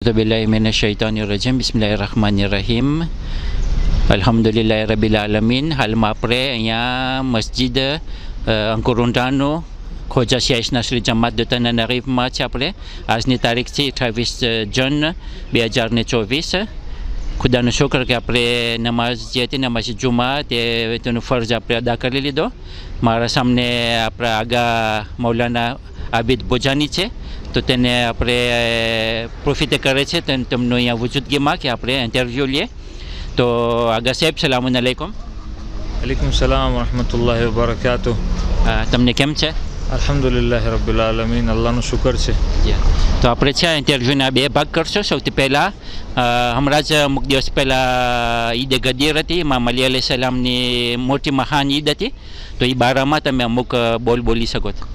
Billahiminasyaitanirrajim. Bismillahirrahmanirrahim. Alhamdulillahirabbil alamin. Halimah après અહીંયા મસ્જિદ અંકુરુંડાનું ખોજા શિયાસના શ્રી જમાત de Tenerife છે આપણે. આજની તારીખ છે 28 જૂન 2024. ખુદાનું શુક્ર કે આપણે નમાઝ જે હતી નમાઝ જુમા તેનું ફરજ આપણે અદા કરી લીધો. મારા સામે આપણા આગા મૌલાના આબિદ બોજાની છે, તો તેને આપણે પ્રોફિટ કરે છે તેમનું અહીંયા વજૂદગીમાં કે આપણે ઇન્ટરવ્યૂ લઈએ. તો આગા સાહેબ, સલામુન અલૈકુમ. अलैकुम सलाम रहमतुल्लाहि व बरकातुह. તમને કેમ છે? अल्हम्दुलिल्लाह रब्बिल आलमीन. अल्लाहનો શુકર છે. તો આપણે છે ઇન્ટરવ્યૂના બે ભાગ કરશો. સૌથી પહેલાં હમણાં જ અમુક દિવસ પહેલાં ઈદ ગદીર હતી, ઇમામ અલી અલૈહિ સલામની મોટી મહાન ઈદ હતી, તો એ બારામાં તમે અમુક બોલ બોલી શકો છો.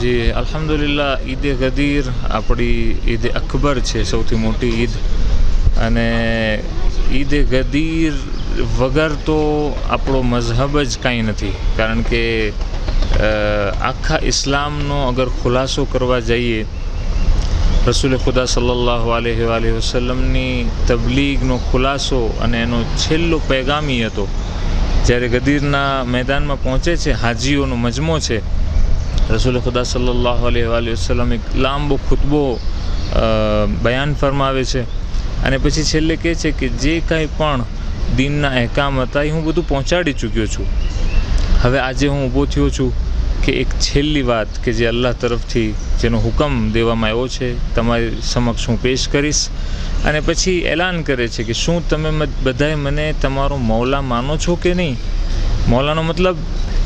જી અલ્હમ્દુલિલ્લાહ. ઈદ ગદીર આપણી ઈદ અકબર છે, સૌથી મોટી ઈદ. અને ઈદ ગદીર વગર તો આપણો મઝહબ જ કાંઈ નથી. કારણ કે આખા ઇસ્લામનો અગર ખુલાસો કરવા જઈએ, રસૂલ ખુદા સલ્લલ્લાહુ અલૈહિ વસલ્લમની તબલીગનો ખુલાસો અને એનો છેલ્લો પૈગામી હતો. જ્યારે ગદીરના મેદાનમાં પહોંચે છે, હાજીઓનો મજમો છે, રસૂલ ખુદા સલ્લલ્લાહુ અલૈહિ વસલ્લમ એક લાંબો ખુતબો બયાન ફરમાવે છે અને પછી છેલ્લે કહે છે કે જે કાંઈ પણ દીનના અહેકામ હતા એ હું બધું પહોંચાડી ચૂક્યો છું. હવે આજે હું ઊભો થયો છું કે એક છેલ્લી વાત કે જે અલ્લાહ તરફથી જેનો હુકમ દેવામાં આવ્યો છે તમારી સમક્ષ હું પેશ કરીશ. અને પછી એલાન કરે છે કે શું તમે બધાએ મને તમારો મૌલા માનો છો કે નહીં? મૌલાનો મતલબ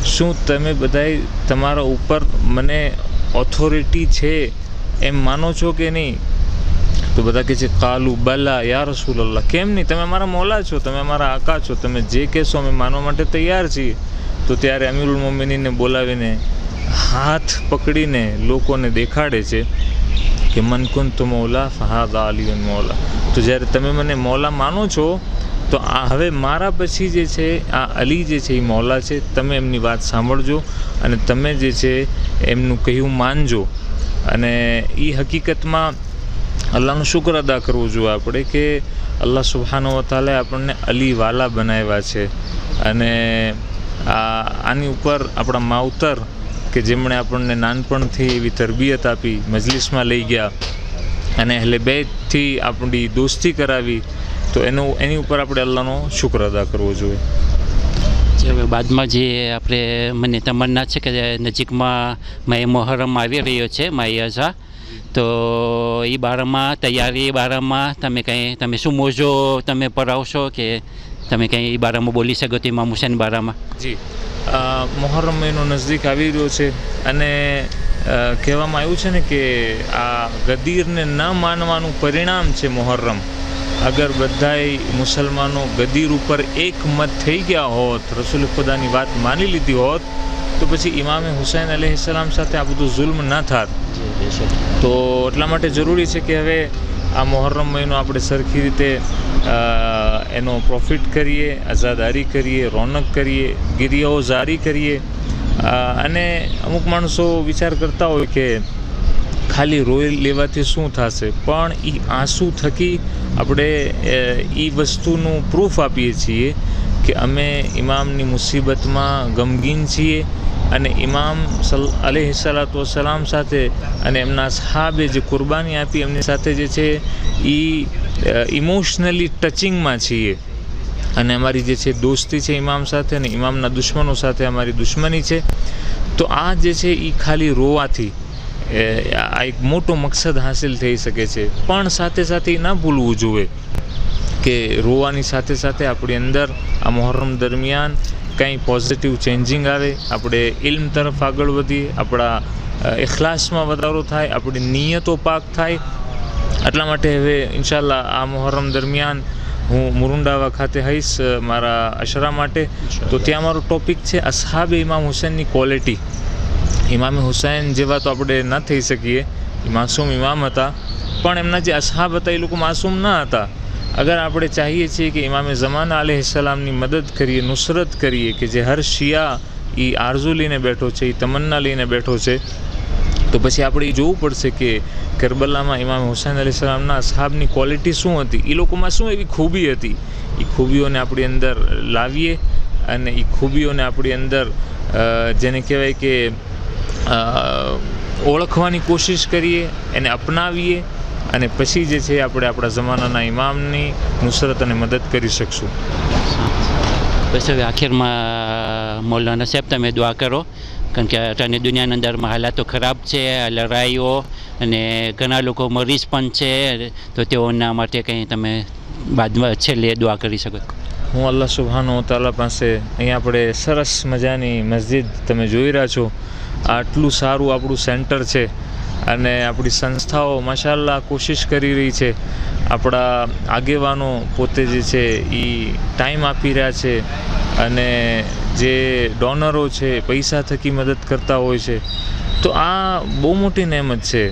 શું તમે બધાએ તમારા ઉપર મને ઓથોરિટી છે એમ માનો છો કે નહીં? તો બધા કહે છે કાલુ બલા યા રસૂલલ્લાહ. કેમ નહીં, તમે અમારા મૌલા છો, તમે અમારા આકા છો, તમે જે કહેશો અમે માનવા માટે તૈયાર છીએ. તો ત્યારે અમીરુલ મોમિનીનને બોલાવીને હાથ પકડીને લોકોને દેખાડે છે કે મન કુંતુ મૌલા ફહાદા અલીયુન મૌલા. તો જ્યારે તમે મને મૌલા માનો છો તો આ હવે મારા પછી જે છે આ અલી જે છે એ મૌલા છે. તમે એમની વાત સાંભળજો અને તમે જે છે એમનું કહ્યું માનજો. અને એ હકીકતમાં અલ્લાહનું શુક્ર અદા કરવું જોઈએ આપણે કે અલ્લાહ સુબ્હાનહુ વ તઆલા આપણને અલીવાલા બનાવ્યા છે. અને આની ઉપર આપણા માવતર કે જેમણે આપણને નાનપણથી એવી તરબિયત આપી, મજલિસમાં લઈ ગયા અને અહલે બેતથી આપણી દોસ્તી કરાવી, તો એની ઉપર આપણે અલ્લાહનો શુક્ર અદા કરવો જોઈએ. હવે બાદમાં જે આપણે મને તમન્ના છે કે નજીકમાં માય મોહરમ આવી રહ્યો છે, માય અઝા, તો એ બારામાં તૈયારી બારામાં તમે શું મોજો તમે પરાવશો કે તમે કંઈ એ બારામાં બોલી શકો તો ઇમામ હુસૈન બારામાં? જી, મોહરમ મહિનો નજદીક આવી રહ્યો છે અને કહેવામાં આવ્યું છે ને કે આ ગદીરને ન માનવાનું પરિણામ છે મોહરમ. અગર બધાય મુસલમાનો ગદીર ઉપર એકમત થઈ ગયા હોત, રસૂલ ખુદાની વાત માની લીધી હોત, તો પછી ઇમામે હુસૈન અલૈહિસ્સલામ સાથે આ બધું જુલ્મ ન થાત. તો એટલા માટે જરૂરી છે કે હવે આ મોહરમ મહિનો આપણે સરખી રીતે એનો પ્રોફિટ કરીએ, આઝાદારી કરીએ, રોનક કરીએ, ગિરિયાઓ જારી કરીએ. અને અમુક માણસો વિચાર કરતા હોય કે ખાલી રોઈ લેવાથી શું થશે, પણ એ આંસુ થકી આપણે એ વસ્તુનું પ્રૂફ આપીએ છીએ કે અમે ઇમામની મુસીબતમાં ગમગીન છીએ અને ઇમામ અલૈહિસ્સલાતુ વસ્સલામ સાથે અને એમના સહાબે જે કુરબાની આપી એમની સાથે જે છે એ ઇમોશનલી ટચિંગમાં છીએ. અને અમારી જે છે દોસ્તી છે ઇમામ સાથે અને ઇમામના દુશ્મનો સાથે અમારી દુશ્મની છે. તો આ જે છે એ ખાલી રોવાથી આ એક મોટો મકસદ હાંસિલ થઈ શકે છે. પણ સાથે સાથે એ ના ભૂલવું જોઈએ કે રોવાની સાથે સાથે આપણી અંદર આ મોહરમ દરમિયાન કંઈ પોઝિટિવ ચેન્જિંગ આવે, આપણે ઇલ્મ તરફ આગળ વધીએ, આપણા ઇખલાસમાં વધારો થાય, આપણી નિયતો પાક થાય. એટલા માટે હવે ઇન્શાલ્લાહ આ મોહરમ દરમિયાન હું મુરુંડાવા ખાતે હઈશ મારા અશરા માટે. તો ત્યાં મારો ટૉપિક છે અસહાબે ઇમામ હુસૈનની ક્વોલિટી. ઇમામે હુસૈન જેવા તો આપણે ન થઈ શકીએ, એ માસૂમ ઇમામ હતા, પણ એમના જે અસહાબ હતા એ લોકો માસૂમ ન હતા. અગર આપણે ચાહીએ છીએ કે ઇમામે ઝમાના અલૈહિસ્સલામની મદદ કરીએ, નુસરત કરીએ, કે જે હર શિયા એ આરઝુ લઈને બેઠો છે, એ તમન્ના લઈને બેઠો છે, તો પછી આપણે જોવું પડશે કે કરબલામાં ઇમામ હુસૈન અલૈહિસ્સલામના અસહાબની ક્વોલિટી શું હતી, એ લોકોમાં શું એવી ખૂબી હતી, એ ખૂબીઓને આપણી અંદર લાવીએ અને એ ખૂબીઓને આપણી અંદર જેને કહેવાય કે ઓળખવાની કોશિશ કરીએ, એને અપનાવીએ અને પછી જે છે આપણે આપણા જમાનાના ઇમામની નુસરત અને મદદ કરી શકશું. બસ હવે આખિરમાં મૌલાના સાહેબ તમે દુઆ કરો, કારણ કે અત્યારની દુનિયાની અંદરમાં હાલાતો ખરાબ છે, લડાઈઓ અને ઘણા લોકો મરીઝ પણ છે, તો તેઓના માટે કંઈ તમે બાદમાં છેલ્લે દુઆ કરી શકો. હું અલ્લાહ સુબ્હાનહુ તઆલા પાસે અહીંયા આપણે સરસ મજાની મસ્જિદ તમે જોઈ રહ્યા છો, આટલું સારું આપણું સેન્ટર છે અને આપણી સંસ્થાઓ માશાઅલ્લાહ કોશિશ કરી રહી છે, આપણા આગેવાનો પોતે જે છે એ ટાઈમ આપી રહ્યા છે અને જે ડોનરો છે પૈસા થકી મદદ કરતા હોય છે, તો આ બહુ મોટી નહેમત છે,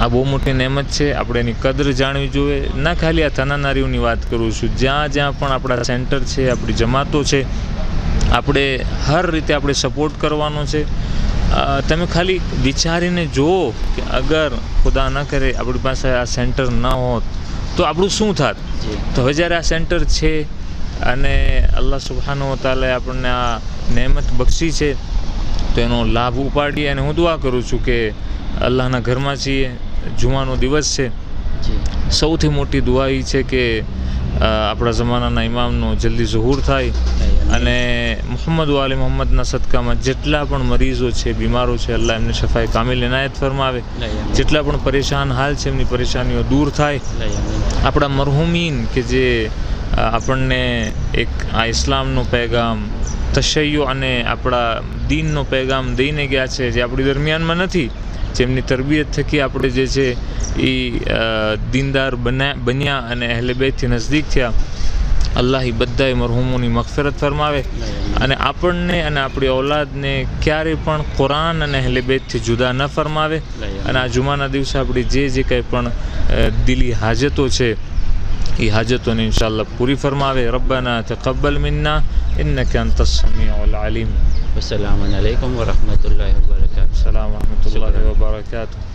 આ બહુ મોટી નહેમત છે. આપણે એની કદર જાણવી જોઈએ. ના ખાલી આ તનાનારીઓની વાત કરું છું, જ્યાં જ્યાં પણ આપણા સેન્ટર છે, આપણી જમાતો છે, આપણે હર રીતે આપણે સપોર્ટ કરવાનો છે. તમે ખાલી વિચારીને જુઓ કે અગર ખુદા ન કરે આપણી પાસે આ સેન્ટર ન હોત તો આપણું શું થાત. તો હવે જ્યારે આ સેન્ટર છે અને અલ્લાહ સુબ્હાનહુ તઆલાએ આપણને આ નહેમત બક્ષી છે, તો એનો લાભ ઉપાડીએ. અને હું દુઆ કરું છું કે અલ્લાહના ઘરમાં છીએ, જુમાનો દિવસ છે, સૌથી મોટી દુઆ એ છે કે આપણા જમાનાના ઇમામનો જલ્દી ઝહૂર થાય અને મુહમ્મદ વાલી મુહમ્મદના સદકામાં જેટલા પણ મરીઝો છે, બીમારો છે, અલ્લાહ એમને શફાએ કામિલ ઇનાયત ફરમાવે. જેટલા પણ પરેશાન હાલ છે એમની પરેશાનીઓ દૂર થાય. આપણા મરહુમીન કે જે આપણને એક આ ઇસ્લામનો પૈગામ, તશૈયો અને આપણા દીનનો પૈગામ દઈને ગયા છે, જે આપણી દરમિયાનમાં નથી, જેમની તરબિયત થકી આપણે જે છે એ દીનદાર બન્યા અને અહેલે બેતથી નજદીક થયા. અલ્લાહ એ બધાએ મરહુમોની મગફિરત ફરમાવે અને આપણને અને આપણી ઔલાદને ક્યારેય પણ કુરાન અને અહેલે બેતથી જુદા ન ફરમાવે. અને આ જુમાના દિવસે આપણી જે કંઈ પણ દિલી હાજતો છે એ હાજતોને ઇન્શાઅલ્લાહ પૂરી ફરમાવે. રબ્બના તaqabbal મિન્ના ઇન્નકા અંતસ સમીઉલ અલીમ. અસ્સલામુ અલૈકુમ વરહમતુલ્લાહિ વબરકાતુહુ. અસ્સલામુ અલૈકુમ વરહમતુલ્લાહિ વબરકાતુહુ.